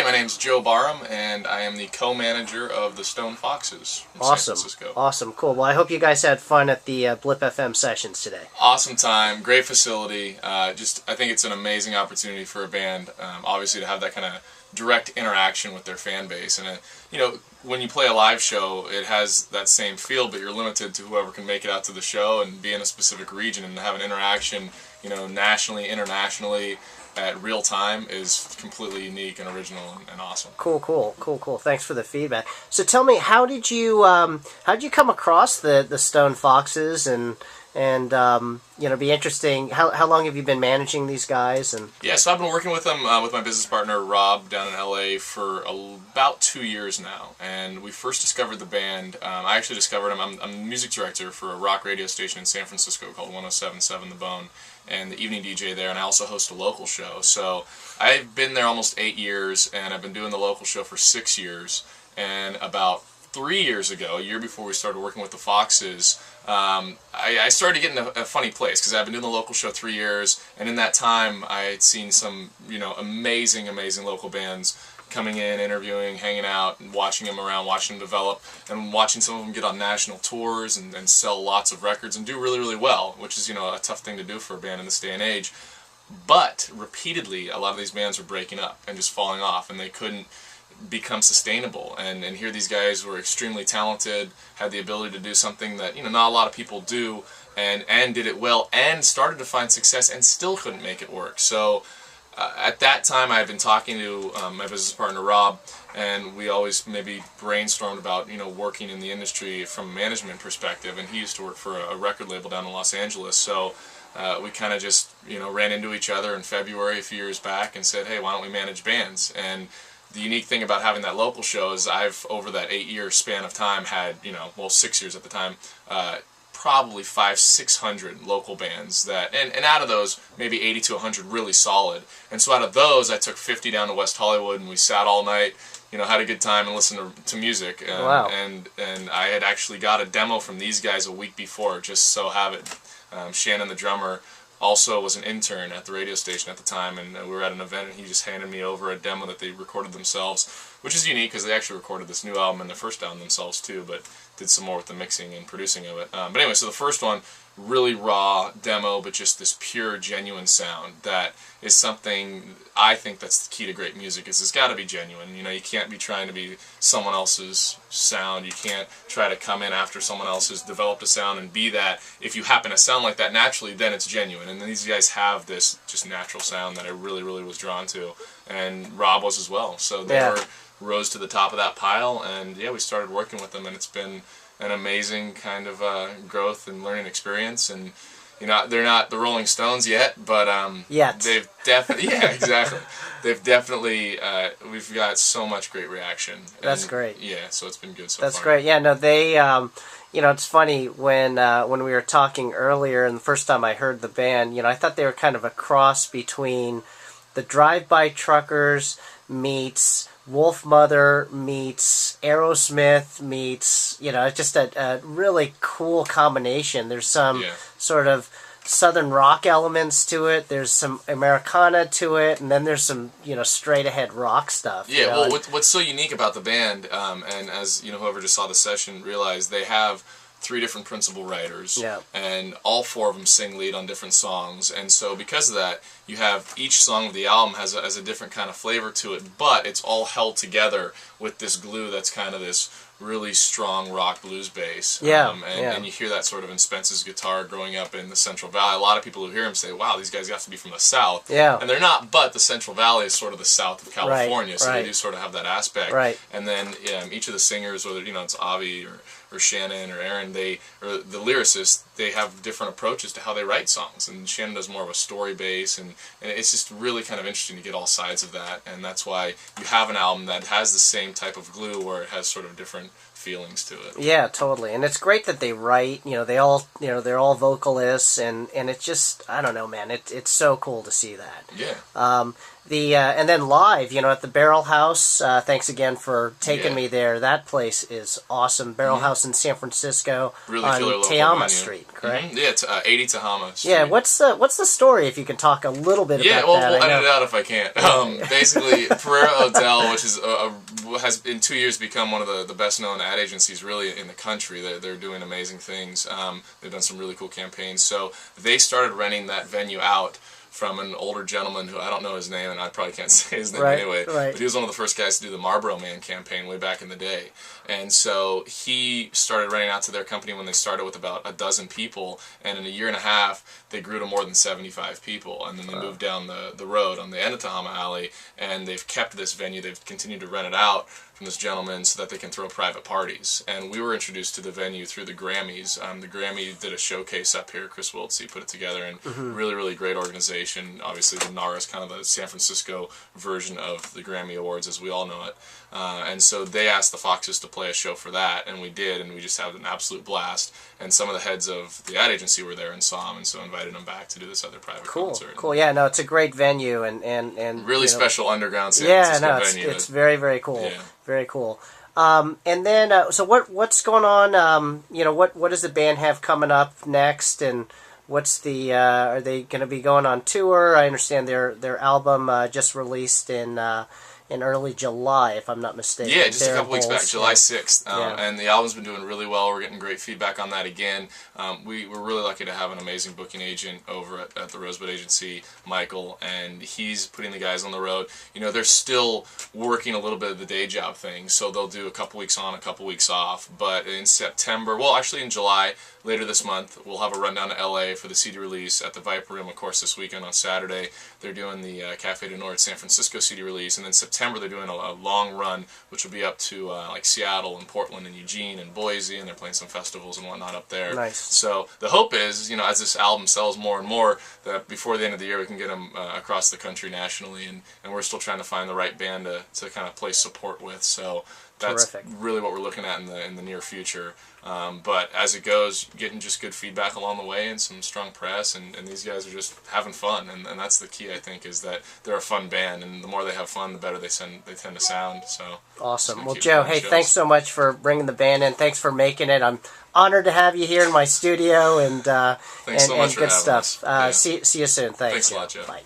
Hey, my name's Joe Barham, and I am the co-manager of the Stone Foxes in San Francisco. Awesome, cool. Well, I hope you guys had fun at the Blip FM sessions today. Awesome time, great facility. I think it's an amazing opportunity for a band, obviously, to have that kind of direct interaction with their fan base. And when you play a live show, it has that same feel, but you're limited to whoever can make it out to the show and be in a specific region and have an interaction, nationally, internationally, at real time is completely unique and original and awesome. Cool. Thanks for the feedback. So tell me, how did you come across the Stone Foxes and be interesting. How long have you been managing these guys? And so I've been working with them with my business partner Rob down in LA for about 2 years now. And we first discovered the band. I actually discovered them. I'm the music director for a rock radio station in San Francisco called 107.7 The Bone, and the evening DJ there. And I also host a local show. So I've been there almost 8 years, and I've been doing the local show for 6 years. And about 3 years ago, a year before we started working with the Foxes, I started getting a funny place because I've been doing the local show 3 years, and in that time I had seen some amazing local bands coming in, interviewing, hanging out, and watching them around, watching them develop, and watching some of them get on national tours and sell lots of records and do really well, which is a tough thing to do for a band in this day and age. But repeatedly, a lot of these bands were breaking up and just falling off, and they couldn't become sustainable. And here these guys were extremely talented, had the ability to do something that not a lot of people do, and did it well, and started to find success, and still couldn't make it work. So at that time, I had been talking to my business partner Rob, and we always maybe brainstormed about working in the industry from a management perspective. And he used to work for a record label down in Los Angeles, so we kind of just ran into each other in February a few years back and said, hey, why don't we manage bands? And the unique thing about having that local show is I've, over that 8-year span of time, had, 6 years at the time, probably 500-600 local bands that, and out of those, maybe 80 to 100 really solid. And so out of those, I took 50 down to West Hollywood, and we sat all night, had a good time and listened to music. And, wow. And I had actually got a demo from these guys a week before, just so have it. Shannon, the drummer, also was an intern at the radio station at the time, and we were at an event, and he just handed me over a demo that they recorded themselves, which is unique because they actually recorded this new album and the first album themselves too, but did some more with the mixing and producing of it. But anyway, so the first one, really raw demo, but just this pure, genuine sound that is something I think that's the key to great music. Is it's got to be genuine. You can't be trying to be someone else's sound. You can't try to come in after someone else has developed a sound and be that. If you happen to sound like that naturally, then it's genuine. And then these guys have this just natural sound that I really was drawn to, and Rob was as well. So they rose to the top of that pile, and we started working with them, and it's been an amazing kind of growth and learning experience. And they're not the Rolling Stones yet, but they've definitely exactly. They've definitely we've got so much great reaction. That's great. Yeah, so it's been good so far. That's great. Yeah, no, they it's funny when we were talking earlier, and the first time I heard the band, I thought they were kind of a cross between the Drive-By Truckers meets Wolfmother meets Aerosmith meets, it's just a really cool combination. There's some sort of southern rock elements to it, there's some Americana to it, and then there's some, straight ahead rock stuff. Well, what's so unique about the band, and as, whoever just saw the session realized, they have 3 different principal writers, and all 4 of them sing lead on different songs, and so because of that, you have each song of the album has a different kind of flavor to it, but it's all held together with this glue that's kind of this really strong rock blues bass. And you hear that sort of in Spence's guitar growing up in the Central Valley. A lot of people who hear him say, wow, these guys got to be from the South. And they're not, but the Central Valley is sort of the south of California, so they do sort of have that aspect. And then each of the singers, whether it's Avi or Shannon or Aaron, or the lyricists, they have different approaches to how they write songs. And Shannon does more of a story base, and it's just really kind of interesting to get all sides of that. And that's why you have an album that has the same type of glue, where it has sort of different feelings to it. Yeah, totally. And it's great that they write. They all, they're all vocalists, and it's just, I don't know, man. It's so cool to see that. Yeah. And then live, at the Barrel House. Thanks again for taking me there. That place is awesome. Barrel House in San Francisco, really on killer Tehama Street, correct? Yeah, it's 80 Tehama Street. Yeah. What's the story? If you can talk a little bit about well, that. we'll edit it out if I can't. Basically, Pereira Odell, which is has in 2 years become one of the best known ad agencies really in the country. They're doing amazing things. They've done some really cool campaigns. So they started renting that venue out from an older gentleman who I don't know his name, and I probably can't say his name anyway. Right. But he was one of the first guys to do the Marlboro Man campaign way back in the day. And so he started renting out to their company when they started with about a dozen people, and in a year and a half, they grew to more than 75 people. And then they moved down the road on the end of Tehama Alley, and they've kept this venue. They've continued to rent it out from this gentleman so that they can throw private parties. And we were introduced to the venue through the Grammys. The Grammy did a showcase up here. Chris Wiltsey put it together, and really, really great organization. Obviously, the NARA is kind of the San Francisco version of the Grammy Awards as we all know it. And so they asked the Foxes to play a show for that, and we did, and we just had an absolute blast. And some of the heads of the ad agency were there and saw them, and so invited them back to do this other private concert. Cool. Yeah, no, it's a great venue, and really special underground San Francisco venue. It's very, very cool. Yeah. Very cool. And then, so what's going on? What does the band have coming up next, and what's the? Are they going to be going on tour? I understand their album just released in early July, if I'm not mistaken. Yeah, just a couple weeks back, July 6th. Yeah. And the album's been doing really well. We're getting great feedback on that again. We're really lucky to have an amazing booking agent over at the Rosebud Agency, Michael, and he's putting the guys on the road. They're still working a little bit of the day job thing, so they'll do a couple weeks on, a couple weeks off. But in September, well, actually in July, later this month, we'll have a run down to LA for the CD release at the Viper Room, of course, this weekend on Saturday. They're doing the Cafe du Nord San Francisco CD release, and then September they're doing a long run, which will be up to like Seattle and Portland and Eugene and Boise, and they're playing some festivals and whatnot up there. Nice. So the hope is, as this album sells more and more, that before the end of the year we can get them across the country nationally, and we're still trying to find the right band to kind of play support with. So that's terrific. Really what we're looking at in the near future. But as it goes, getting just good feedback along the way and some strong press, and these guys are just having fun, and that's the key, I think, is that they're a fun band, and the more they have fun, the better they tend to sound. So awesome. Well, Joe, hey, thanks so much for bringing the band in. Thanks for making it. I'm honored to have you here in my studio, and thanks so much for good having stuff. us. See you soon. Thanks. Thanks a lot, Joe. Bye.